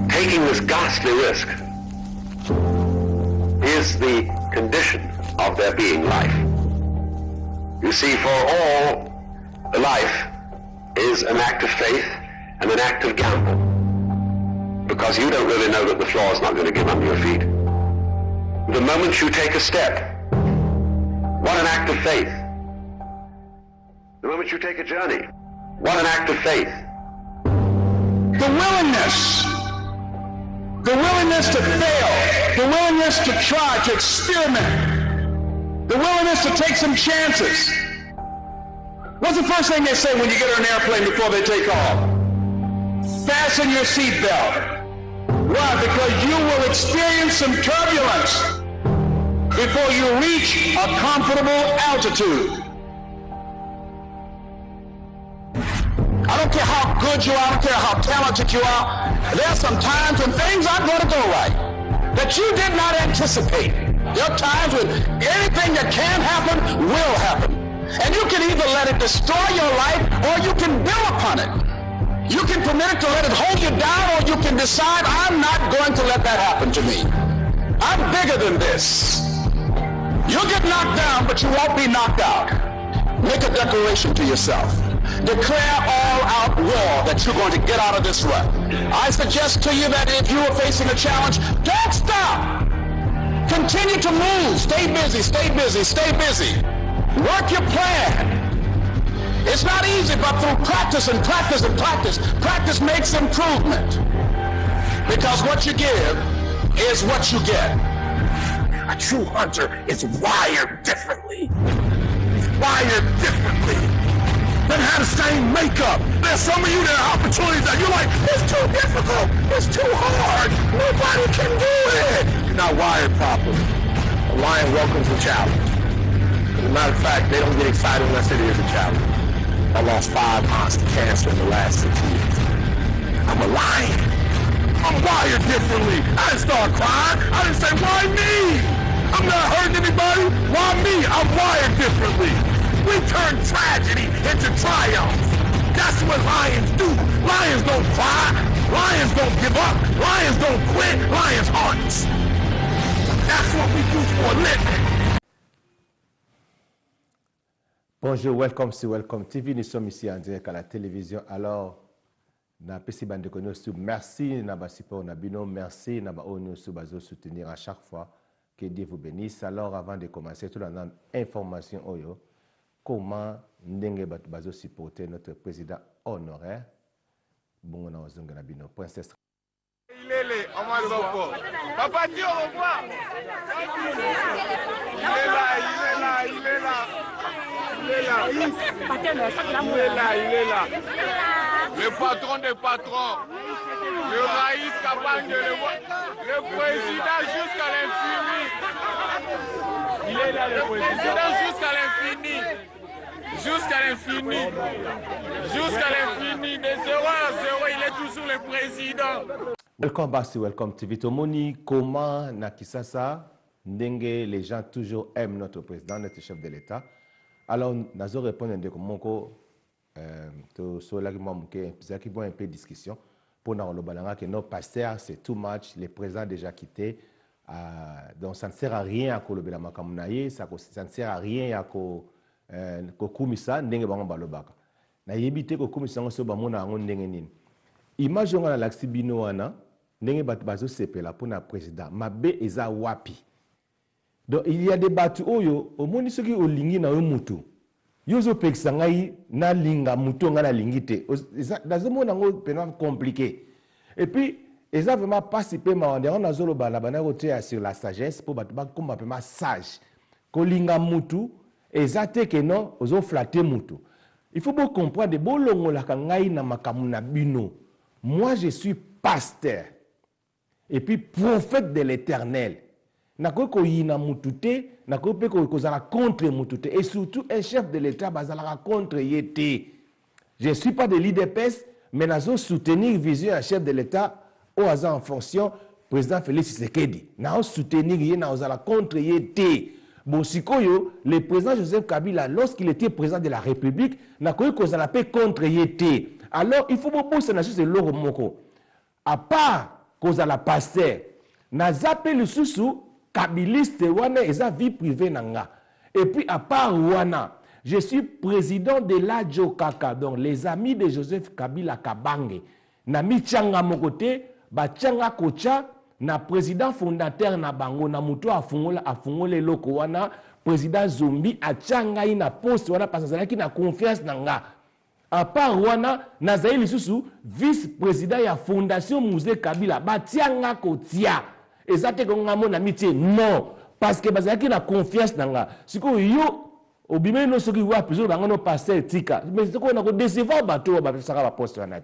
Taking this ghastly risk is the condition of there being life. You see, for all, life is an act of faith and an act of gamble, because you don't really know that the floor is not going to give under your feet. The moment you take a step, what an act of faith. The moment you take a journey, what an act of faith. The willingness to fail, the willingness to try, to experiment, the willingness to take some chances. What's the first thing they say when you get on an airplane before they take off? Fasten your seatbelt. Why? Because you will experience some turbulence before you reach a comfortable altitude. I don't care how good you are, I don't care how talented you are, there are some times when things aren't going to go right that you did not anticipate. There are times when anything that can happen will happen. And you can either let it destroy your life or you can build upon it. You can permit it to let it hold you down, or you can decide, I'm not going to let that happen to me. I'm bigger than this. You'll get knocked down, but you won't be knocked out. Make a declaration to yourself. Declare all-out war that you're going to get out of this rut. I suggest to you that if you are facing a challenge, don't stop. Continue to move. Stay busy, stay busy, stay busy. Work your plan. It's not easy, but through practice and practice and practice, practice makes improvement. Because what you give is what you get. A true hunter is wired differently. He's wired differently. Doesn't have the same makeup. There's some of you that have opportunities that you're like, it's too difficult, it's too hard, nobody can do it. You're not wired properly. A lion welcomes a challenge. As a matter of fact, they don't get excited unless it is a challenge. I lost 5 aunts to cancer in the last 6 years. I'm a lion. I'm wired differently. I didn't start crying. I didn't say, why me? I'm not hurting anybody. Why me? I'm wired differently. We turn tragedy into triumph. That's what lions do. Lions don't cry. Lions don't give up. Lions don't quit. Lions hunt. That's what we do for a living. Bonjour, welcome sur Welcome TV. Nous sommes ici en direct à la télévision. Alors, na PC Bande Kono sou merci na ba support na bino, merci na ba onu sou bazo soutenir à chaque fois. Que Dieu vous bénisse. Alors, avant de commencer, tout la information oyo, comment ndenge bazo supporter notre président honoraire. Bon, on a ozonga na bino. Princesse. Ilele, Omar Boko. Papa Dieu, au revoir. Il est là. Le patron des patrons, le Raïs Kabang, le président jusqu'à l'infini. Il est là, le président jusqu'à l'infini. Jusqu'à l'infini. Jusqu'à l'infini. De 0 à 0, il est toujours le président. Welcome back to Welcome TV. Tomoni, comment na Kisasa, ndenge les gens toujours aiment notre président, notre chef de l'État. Alors, nous allons répondre à un peu de discussion pour nous dire que nos pasteurs, c'est too much, le président a déjà quitté. Donc, ça ne sert à rien à Kolobela Makamunaye, ça ne sert à rien à Kokumisa, ndenge bango balobaka. Na yebite Kokumisa ngo so bamona ngo ndenge nini. Image on a l'axibino wana, ndenge bazo sepela pour na président. Mabe eza wapi. Donc il y a des batu oyo, omoni soki olingi na mutu. Yozo pekisa ngai na linga mutu nga na lingite. Dazo mona ngo pena compliqué. Et puis eza vraiment participer mawande on azolo bana bana roté sur la sagesse pour batu ba komba pema sage. Ko linga mutu eza te que non ozo flatter mutu. Il faut bien comprendre de bolongo la kangai na makamuna bino. Moi je suis pasteur et puis prophète de l'Éternel. Nako ko yina mutute, nako pe ko kozala contre mutute et surtout un chef de l'État bazala contre yete. Je suis pas de l'IDPS mais nazo soutenir vision un chef de l'État au hasard en fonction président Félix Tshisekedi. Na soutenir yé na ozala contre yete. Bon, sikoyo, le président Joseph Kabila, lorsqu'il était président de la République, n'a pas causé la paix contre Yété. Alors, il faut beaucoup se nager de l'or moko. À part cause à la pasteur, n'a zappé le sous kabiliste wana et sa vie privée nanga. Et puis, à part wana, je suis président de la Jokaka, donc les amis de Joseph Kabila Kabange. Na mi tchanga mokote, ba tchanga kocha, na président fondateur na bango na muto afungole loko wana président Zombi atchanga ina poste wana parce que na confiance nanga à part wana na zaili susu vice président ya fondation Musée Kabila batianga kotia ezate ko ngamo na mitie non parce que bazaki na confiance nanga siko yo obime no soki wa pizo bango no passer tika mais siko na ko décevoir bato ba saka ba poste wana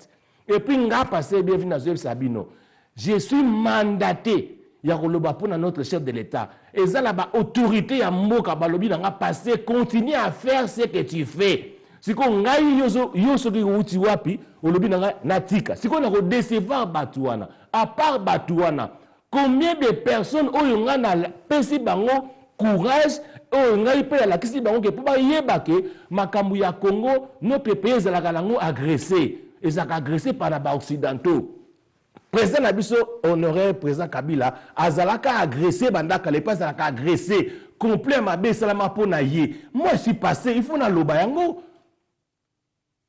et puis nga passer bienvenue na Zoel Sabino. Je suis mandaté ya koloba pour notre chef de l'État. Et ça là autorité ya mboka balobi na nga passé continue à faire ce que tu fais. Siko ngai yo soki uti wapi olobi na nga natika. Siko na ko décevoir batuana. À part batuana, combien de personnes oyo nga na pesi bango courage oyo ngai pe la kisi bango ke po ba yebake makambu ya Congo no pepe za la kalango agressé. Et ça agressé par les occidentaux. Président Nabiso honoré président Kabila azalaka agressé bandaka les pas azalaka agressé complet mabe salama pona ye. Moi je suis passé il faut na loba yango.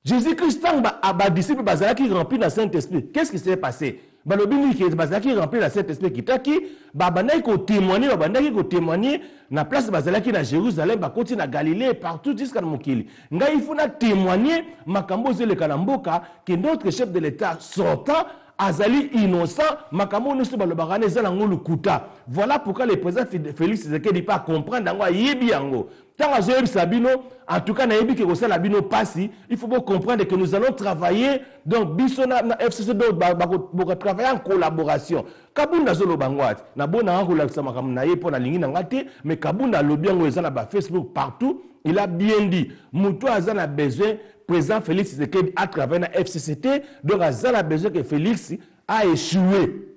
Jésus-Christ ba disciple bazalaki rempli dans Saint-Esprit. Qu'est-ce qui s'est passé? Balobini qui bazalaki rempli dans Saint-Esprit kitaki ba bandaki ko témoigner na place bazalaki na Jérusalem ba continue na Galilée partout jusqu'à Mokili. Ngai il faut na témoigner makambo zele kanamboka que notre chef de l'État sortant azali innocent makambo nusu balobakane zala ngolu kuta. Voilà pourquoi le président Félix Tshisekedi pas comprendre dango yebi yango. Tant Zoel Sabino en tout cas na yebi ke ko sala bino passi, il faut bien comprendre que nous allons travailler donc bisona na FCC do ba travailler en collaboration. Kabunda zolo bangwat na bona ko la sama kam na ye pona lingi na ngate mais Kabunda lobi yango ezala ba Facebook partout, il a bien dit muto azana besoin président Félix Tshisekedi a travaillé dans FCCT, donc a besoin que Félix a échoué.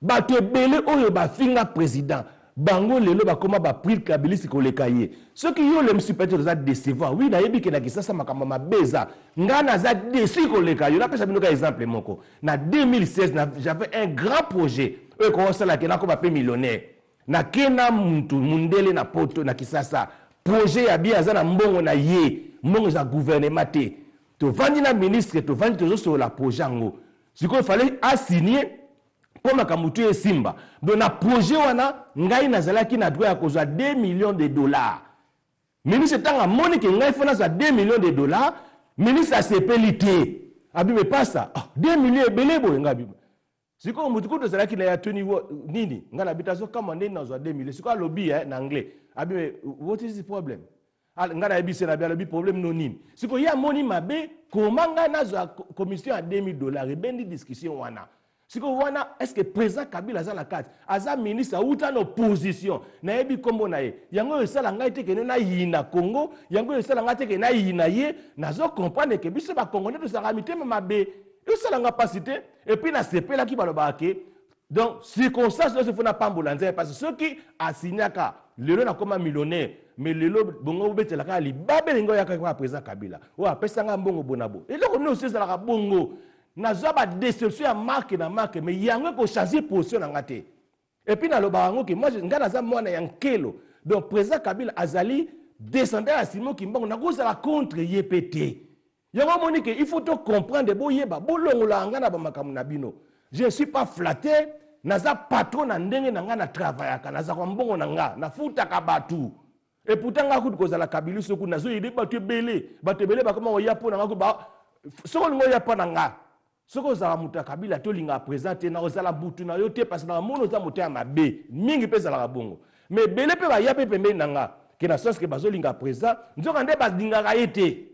Bato belé oyo ba finga président. Bango lelo ba koma ba prix Kabilis ko le cahier. Ceux qui ont le supérieur za décevoir. Oui, na yebi ke na kisasa makamba mabeza. Ngana za déci ko le cahier. Na pesa bino ka exemple moko. Na 2016 j'avais un grand projet. E ko sala ke na ko ba pe millionnaire. Na kena muntu mundele na poto na kisasa. Projet ya bien za na mbongo na ye. Mbongo za gouvernement te. To vandi na ministre to vandi to sur la projet ngo. Siko il fallait assigner pour makamutu e simba. Donc na projet wana ngai nazalaki na droit ya kozwa 2 millions de dollars. Ministre tanga moni ke ngai fona za 2 millions de dollars, ministre a sepelité. Abi me pasa 2 millions ebele bo ngabi. Siko mutu ko tozalaki na ya tuni nini? Ngana bitazo kama ndeni na 2 millions. Siko lobby na anglais. Abi me what is the problem? Ngana ebise na bia problème no nini. Siko ya moni mabe komanga na za commission à 2000 dollars e bendi discussion wana. siko wana est-ce que président Kabila aza na kati aza ministre auta na opposition na yebi kombo na ye yango esala ngai te kene na yina Congo yango esala ngai te kene na yina ye nazo comprendre que biso ba congolais to sala mitema mabe esala nga pasité et puis na sepela ki baloba ke donc circonstance se fona pambola nzela parce que ceux qui asignaka lelo na koma millionnaire mais lelo bongo betela ka libabe lingo ya ka président Kabila o apesa nga mbongo bonabo eloko no sezala ka bongo nazo ba déception ya marque na marque mais yango ko changer position na ngate et puis na loba yango que moi nga naza mwana ya nkelo donc président Kabila azali descendant à Simon Kimbangu na ko sala contre YPT yango moni que il faut to comprendre boyeba bolongola nga na ba makamu na bino je ne suis pas flatté naza patron na ndenge na nga na travaillaka naza kwa mbongo na nga na futa ka batu et pourtant nga ku kozala Kabila soku nazo yede batu belé ba koma oya pona nga ku ba soko ngo ya pona nga soko za muta Kabila to linga présenter na ozala butu na yo te parce na mono za muta mabe mingi pesa la bongo mais belé pe ba ya pe pembe nanga ke na source ke bazo linga présent nzoka nde ba linga ka yete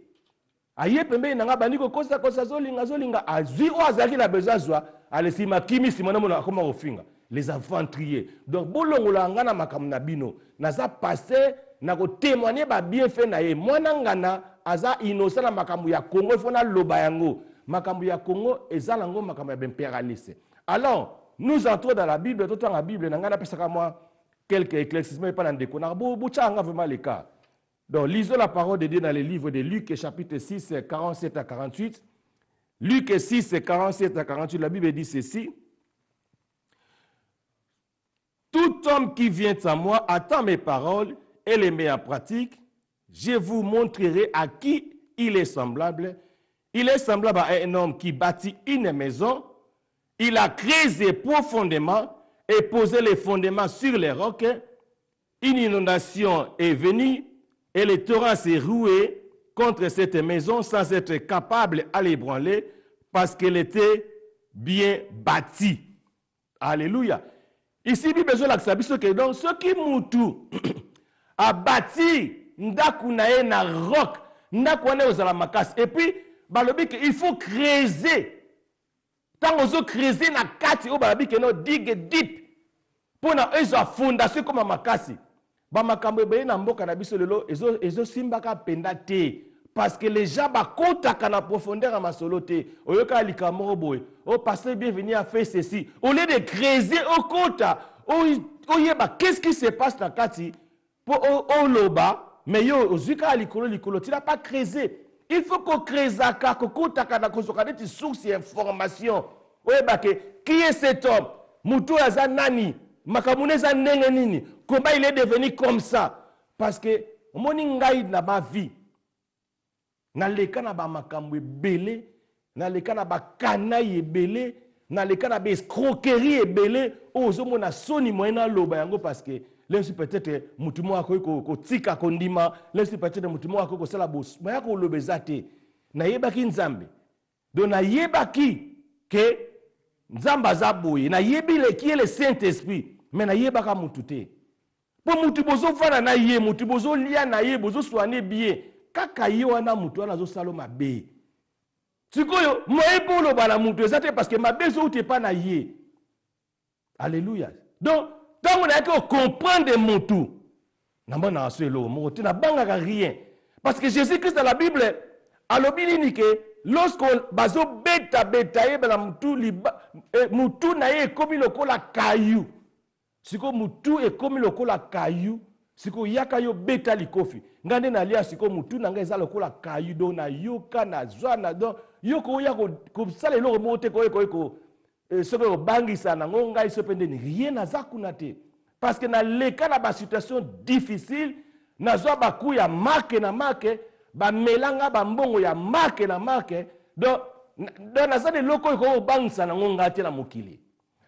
aye pembe nanga bandiko kosa zo linga azui o azaki na besoin zwa alesima kimi simona mona koma ofinga les aventuriers donc bolongola ngana makamu na bino naza passé na ko témoigner ba bienfait na ye mwana ngana aza innocent na makamu ya Congo il faut na loba yango makambu ya Congo ezalango makambu ya impérialiste. Alors, nous entrons dans la Bible, tout dans la Bible, nous avons moi quelques éclaircissements et pas dans des cons. Vraiment les cas. Donc, lisons la parole de Dieu dans le livre de Luc, chapitre 6, 47 à 48. Luc 6, 47 à 48, la Bible dit ceci. Tout homme qui vient à moi attend mes paroles et les met en pratique. Je vous montrerai à qui il est semblable. Il est semblable à un homme qui bâtit une maison. Il a creusé profondément et posé les fondements sur les rocs. Une inondation est venue et le torrent s'est roué contre cette maison sans être capable à l'ébranler parce qu'elle était bien bâtie. Alléluia. Ici, il y a donc ceux qui moutou a bâti ndakunae na roc, ndakunae aux alamakas. Et puis, il faut creuser. Tant qu'on creuser na kati au balabi que no digue deep pour na ezo fondation comme makasi. Ba makambo be na mboka na biso lelo ezo simbaka penda te parce que les gens ba kota na profondeur à masolo te. Oyoka likamoro boy. Oh pasteur bienvenue à faire ceci. Au lieu de creuser au kota, oyeba qu'est-ce qui se passe na kati pour au loba mais yo ozuka likolo tu n'as pas creusé. Il faut qu'on crée Zaka, qu'on contacte des sources d'information. Qui est cet homme? Moutou Azanani, Makamune Zanengenini. Comment il est devenu comme ça? Parce que, mon ingaï n'a pas vie. N'a le cas n'a pas makamwe belé, n'a le cas n'a pas canaille belé, n'a le cas n'a pas escroquerie belé, aux hommes n'a soni moyen lobayango parce que. Lensi peut-être mutumo ako ko tika kondima lensi peut-être mutumo ako ko sala boss maya ko lobezate na yebaki nzambe do na yebaki ke nzamba za boye na yebile ki le Saint-Esprit mais na yebaka mutute po mutu bozo fana na ye mutu bozo lia na ye bozo soigner bien kaka ye wana mutu wana zo salo mabe sikoyo moye po lo bana mutu ezate parce que mabe zo te pa na ye. Alléluia. Donc quand on a que comprendre mon tout, rien. Parce que Jésus-Christ dans la Bible, à l'obéli que lorsqu'on bazo beta mutu na ye comme le kola caillou. Siko mutu e comme le kola caillou, siko yaka yo beta likofi. Ngande na lia siko mutu na ngeza le kola caillou do na yoka na zwana do yoko yako ko sale lo monte ko ce que bangi sana ngonga isopende ni rien naza kunate parce que na le cas na ba situation difficile nazo ba ku ya marque na marque ba melanga ba mbongo ya marque na marque donc naza de loko ko bangi sana ngonga te na mokili.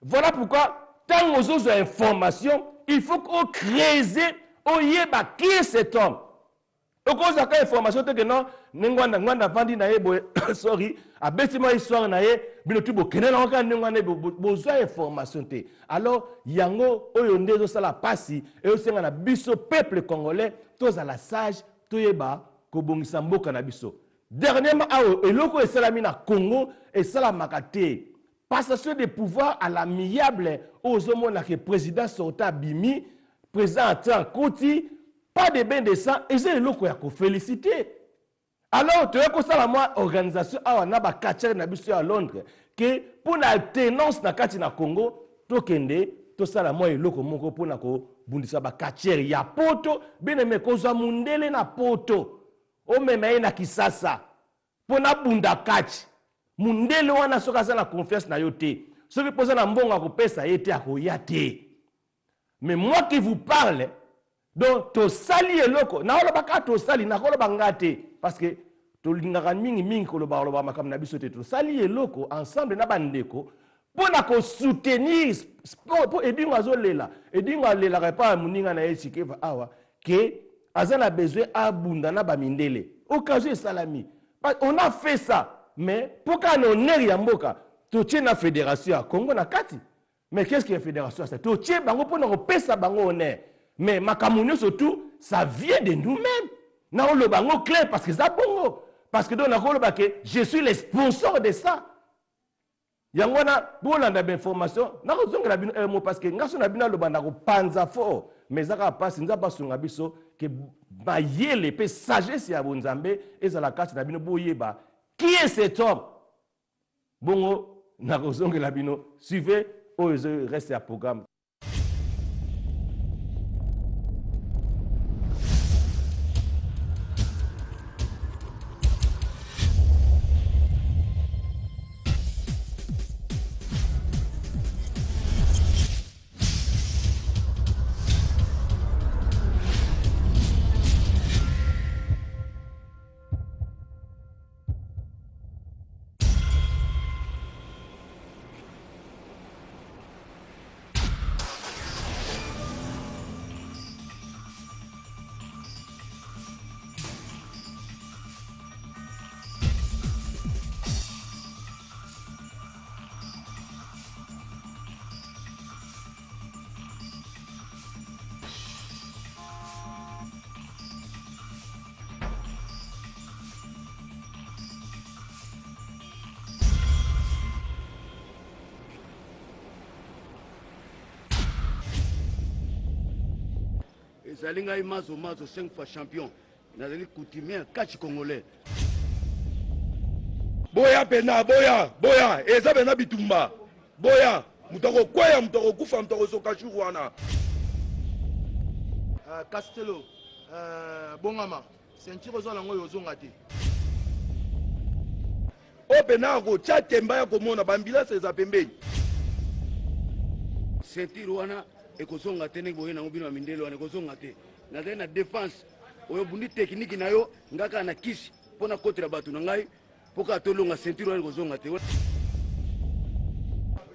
Voilà pourquoi tant aux autres informations il faut qu'on creuser oyeba qui est cet homme. Okoza ka information te que non ngwanda vandi na ye boy sorry abetima histoire na ye bino tubo kenela ka ngwana besoin information te. Alors yango oyo ndezo sala pasi e osenga na biso peuple congolais toza la sage toyeba ko bongisa mboka na biso. Dernièrement awo eloko esalami na Congo esalamaka te passation de pouvoir à l'amiable aux hommes que président sortant Bimi, président en Koti, pas de bain de sang, et c'est le quoi qu'on féliciter. Alors, tu as que ça la organisation à Wanaba Kacher Nabisu à Londres, que pour la tenance na kati na Congo, to kende, to ça la moi loko moko pour na ko bundisa ba Kacher ya poto, bene me koza mundele na poto, o meme na kisasa, pour na bunda kachi. Mundele wana soka za na confiance na yote. Ce qui pose na mbonga ko pesa yete akoyate. Mais moi qui vous parle, donc to sali eloko, na holo baka to sali na holo bangate parce que to lingaka mingi ko lo ba makam na biso te to sali eloko ensemble na bandeko pour na ko soutenir pour edinga zolela edinga lela pa muninga na yechikeva awa que azana besoin abunda na ba mindele occasion salami. On a fait ça. Mais pour qu'on ait ya mboka, tu tiens la fédération à Congo na kati. Mais qu'est-ce que la fédération c'est? Tu tiens bango pour nous pesa bango honneur. Mais makamunyo surtout, ça vient de nous-mêmes. Na le bango clair parce que ça bongo. Parce que donc na ko que je suis le sponsor de ça. Yangwana bolanda d'information, na ko zonga bino mo parce que ngaso na bina lo banda ko panza fo. Mais ça va pas sinza ba sunga biso que ba yele pe sagesse ya bonzambe ezala kati na bino boyeba. Qui est cet homme? Bongo, Nakozonge Labino, suivez, restez à programme. Zalinga mazo 5 fois champion. Nazali coutumier catch congolais. Boya pena boya eza bena bitumba. Boya mutoko kwaya mutoko kufa mutoko soka churwana. Castello bongama ceinture zo lango yozonga te. O pena ko chatemba ya komona bambila seza pembeni. Ceinture wana ekozonga te ndenge boye nango bino mindelo wana ekozonga te nazali na défense oyo bundi technique na yo ngaka na kisi mpona kotela bato na ngai mpoka tolonga ceinture wana ekozonga te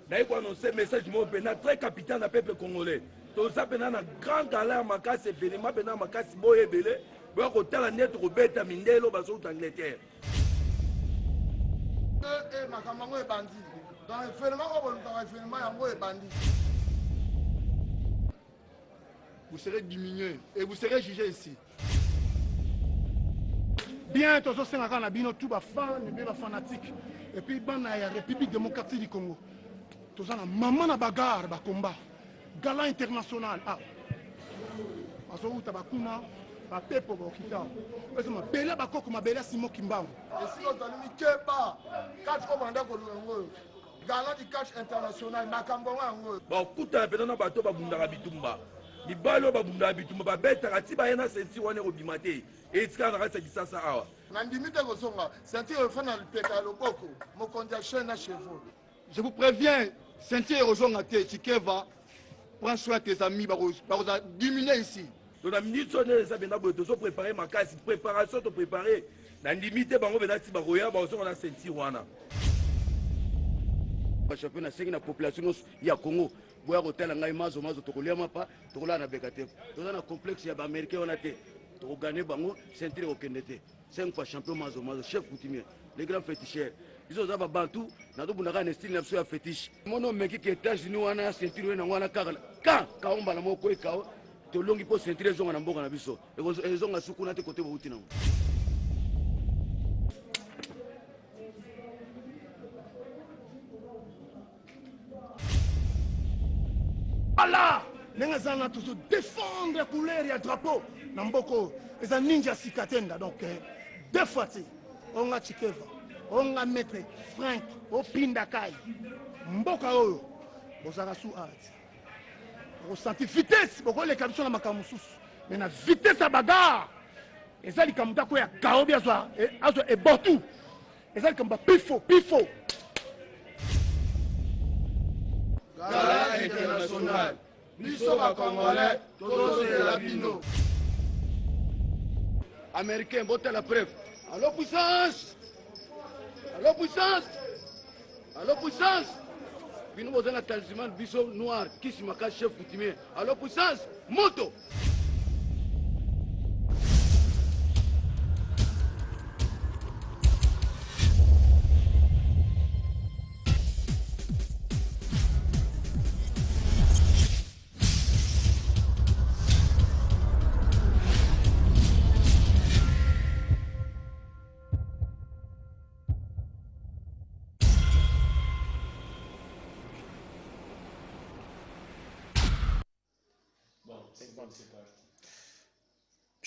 naye koannonce message moko mpena très capitaine na peuple congolais toza mpena na grand gala ya makasi evenema mpena ya makasi boyo ebele boya kotala ndeti kobeta mindelo bazouta angleterre makambo yango ebandi dans événement oyo bolukaka événement yango ebandi. Vous serez diminué et vous serez jugé ici. Bien, tous ceux qui ont tout fanatique et puis la République démocratique du Congo. Tous ceux qui ont maman na bagarre, ba combat, gala international. Ah, parce que tu as bakuna, ba pepo ba okita. Parce que ma belle ba koko ma belle Simon Kimbangu. Et si on t'a mis kepa, catch comme anda ko longo. Gala du catch international makambonga ngo. Ba kuta pena na bato ba bundaka bitumba. Libalo babunda bitumba babeta ti ba yana senti wana obima te etika na kati kisasa awa na ndimite kozonga senti ofana lipeka loboko mokonzi chaîne na chevaux. Je vous préviens senti rozonga te Chikeva prends soin de tes amis ba diminuer ici. Dans la minute sonne ça bena boto so préparer makasi préparation to préparer na ndimite bango bena ti ba roya ba so na senti wana ba champion na sengi na population ya Congo. Boya kotala ngai mazo tokolia mapa tokola na bekate toza na complexe ya ba américain on a te tokogane bango ceinture okende te 5 fois champion mazo chef coutumier les grands féticheurs biso za ba bantu na to bunaka na style na biso ya fétiche mono meki ke États-Unis wana ceinture na wana kaka ka omba na moko ekao tolongi po ceinture zonga na mboka na biso ezonga suku na te kote bouti na ndenge eza na toujours défendre couleur ya drapeau na mboko eza ninja sikatenda donc deux fois te onga Chikeva onga maître Frank opinda kai mboka oyo bozala sous art ressenti vitesse bokoleka biso na makambo mosusu mais na vitesse ya bagarre eza likambo tako ya kaobi azwa ebortu eza likambo pifo Gala international biso bakongolais tozozela bino américain botala preuve allo puissance allo puissance allo puissance bino bozala talisman biso noir kisimaka chef coutumier allo puissance moto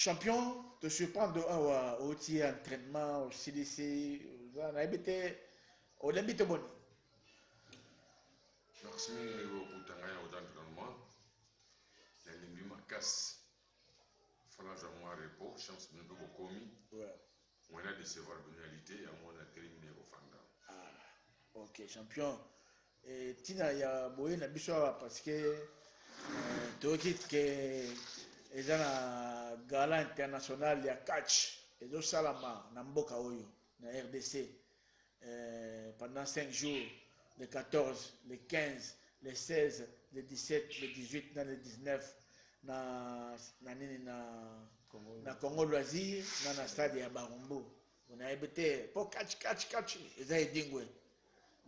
Champion, te surprendre de au entraînement, au CDC, on a habité bon. Merci pour l'entraînement. Les ma casse. Fala jamon repos, chance de nous commis. On a décevoir pénalité et on a terminé au fanda. Ah, ok, champion. Et Tina ya boye na biso parce que Tokit que ils ont un gala international de catch et de salama na mboka oyo na RDC pendant 5 jours, le 14, le 15, le 16, le 17, le 18, le 19 na Congo Loisir na stade ya Barumbu. On a été pour catch ils ont dingwe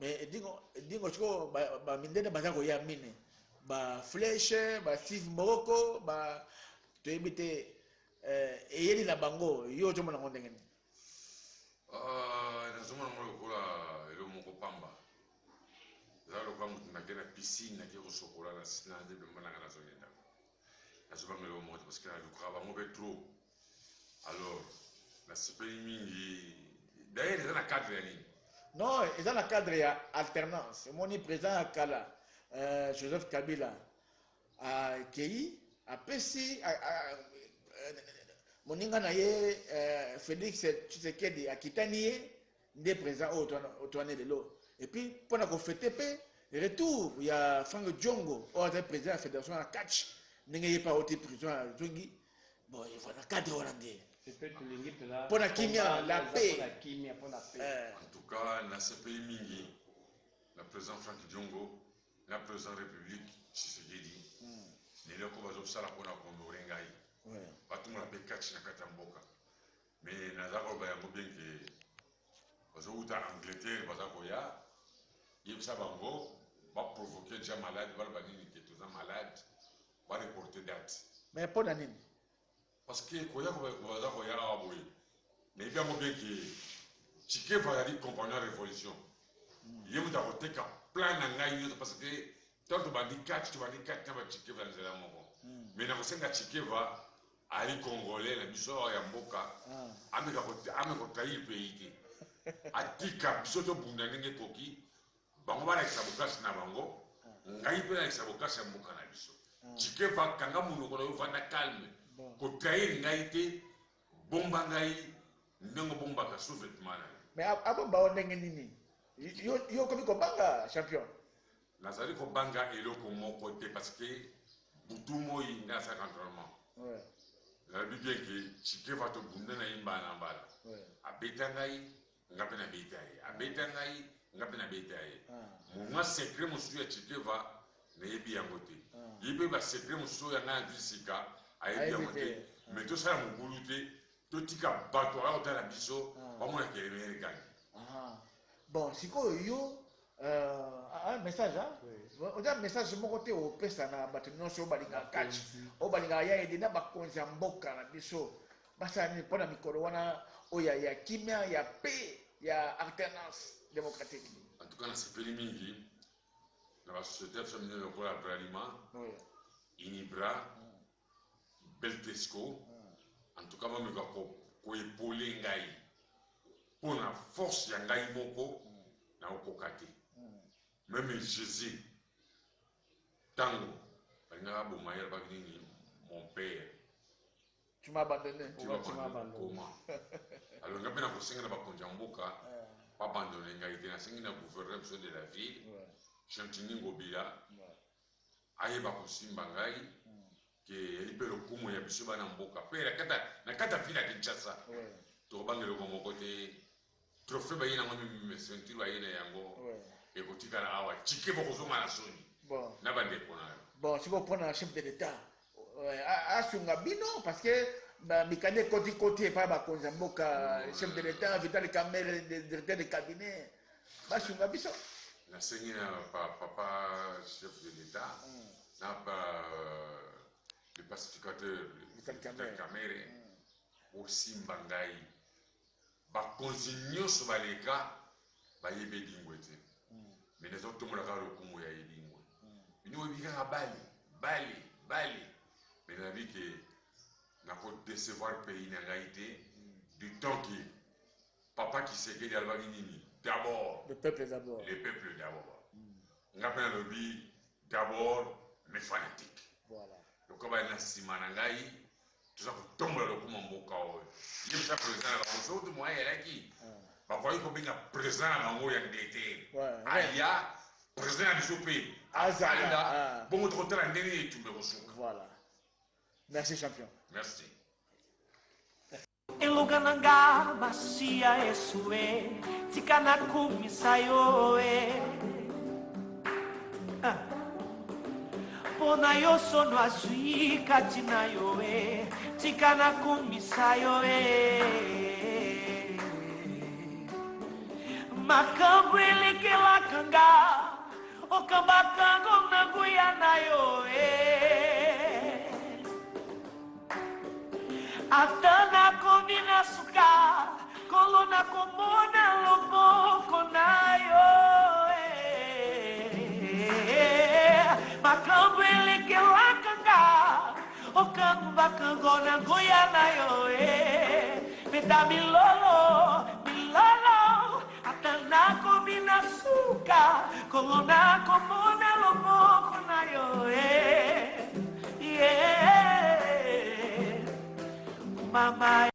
mais dingo chiko ba mindene bazako ya mine ba flèche ba Steve Morocco ba to ebite eyeli na bango yo to mona ngondenge na zoma mo ko la elo moko pamba za lo kwa mutu na kena piscine na ke ko sokola na sina de mbana kana zo yenda na zo bangelo mo parce que le travail mo trop alors la sepeli mingi d'ailleurs dans le cadre ya nini non ils dans le cadre ya alternance moni président Kala Joseph Kabila a Kei a Pessi moninga na ye Félix Tshisekedi a Kitani des présents au tourné de l'eau et puis pendant qu'on fêtait pe retour il y a Frank Djongo au président de la fédération à catch n'engagez pas au prison à Djongi bon il faut dans cadre hollandais pour la kimia la paix en tout cas na CPI mingi la président Frank Djongo la président République Tshisekedi lelo ko bazo sala pona ko morengai batu mo la pe catch na katamboka mais na za ko ba ya mobenke bazo uta Angleterre bazako ya yebisa bango ba provoquer déjà malade ba nini que tous malade ba reporter date mais pona nini parce que ko ya ko bazako ya la boy mais bien mobenke Chikeva ya di compagnon révolution yemuta ko teka plan na ngai parce que tant que bandi catch tu bandi catch na Chikeva nzela moko mais na kosenga Chikeva ali congolais na biso ya mboka ameka ko tayi pays te atika biso to bunda ndenge koki bango bana kisabokasi na bango ngai pe na kisabokasi ya mboka na biso Chikeva kanga munoko na yo vanda calme ko tayi ngai te bomba ngai ndenge bomba ka sous-vêtement mais abo ba ndenge nini yo komi ko banga champion nazali ko banga eloko moko te parce que butu moi na sa contrôlement la bien que Chikeva to bunda na imba na mbala abeta ngai ngape na beta ye abeta ngai ngape na beta ye mo secret mo su ya Chikeva na yebi yango te yibe ba secret mo su ya na disika ayebi yango te mais to sala mo bulute to tika bato ala otala biso ba mo na keleme gani bon siko yo un message on a un message mon côté au pesa na bato nyonso balinga catch o balinga ya ede na bakonzi mboka na biso basa ni pona mikolo wana oya ya kimia ya paix ya alternance démocratique en tout cas na sepeli mingi na ba société féminine lokola Bralima Inibra, Beltesco, en tout cas, je vais épauler Ngai. Pour la force, Ngai Moko, na okokate. Même Jésus, Tango, mon père. Tu m'as abandonné. Tu m'as abandonné. Comment? Alors, je vais pas abandonner Ngai. Je vais gouverner de la ville. Chantini Ngobila. Aye ba kusimba Ngai. Que libero kumu ya biso bana mboka pera na kata fila Kinshasa to bangelo ko côté trophée ba yina ngami ceinture ba yina yango e ko tikala awa chike bo kozonga na soni bon na bande kona bon si vous prenez un chef de l'état asunga bino parce que ba mikane côté pas ba konza mboka chef de l'état Vital Kamerhe directeur de cabinet ba sunga biso na sengina papa chef de l'état na pas le pacificateur Vital Kamerhe aussi Mbangai bakonzi nyonso baleka bayebe lingwe te mais les autres tomolaka lokumu ya lingwe bino obikaka bali mais nabi ke nako décevoir pays na ngai te du temps que papa Tshisekedi alobaki nini d'abord le peuple d'abord ngapena lobi d'abord mes fanatiques. Voilà. Donc, on va y aller tout ça pour tomber le coup, mon beau chaos. Il y a un président à la chose de moi, il y a qui. Parfois, il faut bien un président à la moyenne d'été. Aïa, président du pays. Azala. Bon, votre hôtel en dernier, tu me reçois. Voilà. Merci, champion. Merci. Elugananga, Masia, Esue, Tikanaku, Misayoe. Pona yo sono azui katina yo tikana kumisa yo makambo eleke la kanga okamba kango na guyana yo atana komina suka kolona komona loboko na yo makambo eleke la kanga okamba kango na guyana yo meta milolo atana komina suka kolona komona loboko na yo mama